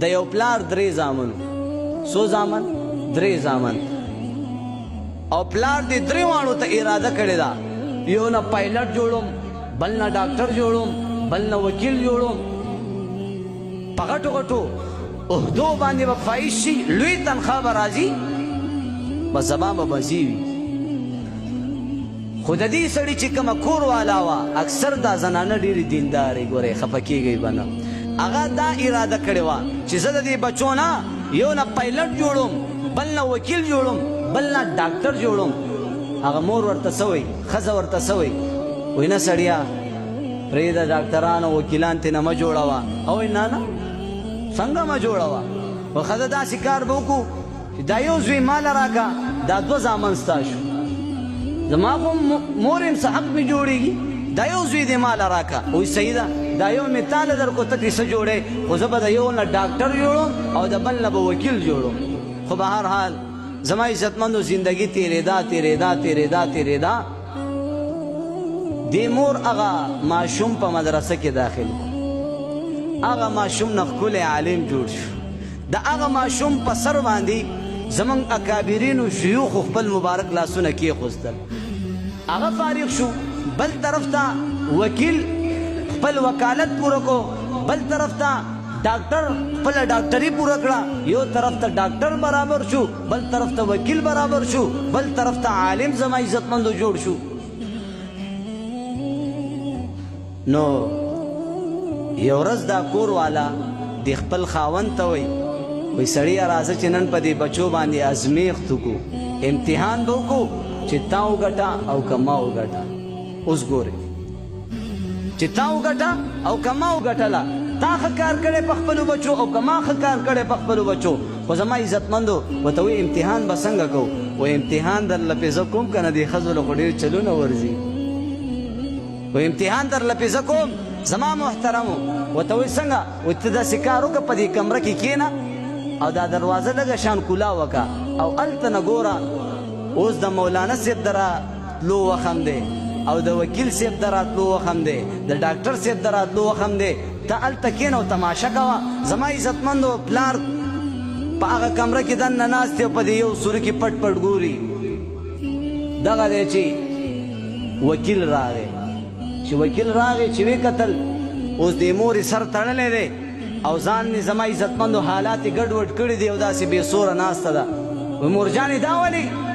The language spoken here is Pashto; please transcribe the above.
د یو پلار درې زامنو. څو زامن؟ درې زامن. او پلار دې درې واړو ته اراده کړې ده یو نه پایلټ جوړوم، بل نه ډاکټر جوړوم، بل نه وکیل جوړوم. په غټو غټو عهدو باندې به فایز شي، لوی تنخواه به راځي، بس زبان به بځي وي. خو د دې سړي چې کومه کور والا وه، اکثر دا زنانه ډېرې دیندارې، ګورئ خفه کېږئ به نه. هغه دا اراده کړې وه چې زه د دې بچو نه یو نه پایلټ جوړوم، بل نه وکیل جوړوم، بل نه ډاکټر جوړوم. هغه مور ورته څه وایي، ښځه ورته څه وایي؟ وایي نه سړیه پرېږده ډاکټران او وکیلان ترې نه مه جوړوه. او وایي نه نه څنګه مه جوړوه؟ و ښځه داسې کار به وکړو چې دا یو زوی ماله راکړه، دا دوه زامن ستا شو، زما خو مور یم څه حق مې جوړېږي، دا یو زوی دې ماله راکړه. وایي صحیح ده، دا یو مې تاله در کړو، ته ترې څه جوړې، خو زه به د یو نه ډاکټر جوړوم او د بل نه به وکیل جوړوم. خو به هر حال زما عزتمندو زندگی تیرېدا تیرېدا تیرېدا تیرېدا. دې مور هغه ماشوم په مدرسه کې داخل کړو، هغه ماشوم نه ښکلی عالم جوړ شو. د هغه ماشوم په سر باندې زمونږ اکابرینو شیوخو خپل مبارک لاسونه کېښودل. هغه فارغ شو، بل طرف ته وکیل خپل وکالت پوره کو، بل طرف ته ډاکټر خپله ډاکټري پوره کړه. یو طرف ته ډاکټر برابر شو، بل طرف ته وکیل برابر شو، بل طرف ته عالم زما عزتمندو جوړ شو. نو یو ورځ دا کور والا د خپل خاوند ته وایي سړیه راځه چې نن په دې بچو باندې ازمیښت وکړو، امتحان به وکړو چې تا وګټه او که ما وګټه. اوس ګورې چې تا وګټه او که ما وګټله، تا ښه کار کړی په خپلو بچو او که ما ښه کار کړی په خپلو بچو. خو زما عزتمندو ورته وایي امتحان به څنګه کوو؟ وایي امتحان درله پې زه کوم که نه، دې ښځو له خو ډېر چلونه ورځي. وایي امتحان درله پې زه کوم زما محترمو. ورته وایي څنګه؟ وایي ته داسې کار وکړه په دې کمره کې کښېنه او دا دروازه لږه شان کولا وکړه او هلته نه ګوره اوس د مولانا صاحب د راتلو وخت هم دی او د وکیل صاحب د راتلو وخت هم دی، د ډاکټر صاحب د راتلو وخت هم دی. ته هلته کښېنه او تماشه کوه. زما عزتمندو پلار په هغه کمره کې دننه ناست دی او په دې یو سوري کې پټ پټ ګوري. دغه دی چې وکیل راغی. چې وکیل راغی چې ویې کتل اوس دې مورې سر تړلی دی او ځان یې زما عزتمندو حالات یې ګډوډ کړي دي او داسې بې سوره ناسته ده. وایي مورجانې دا ولې؟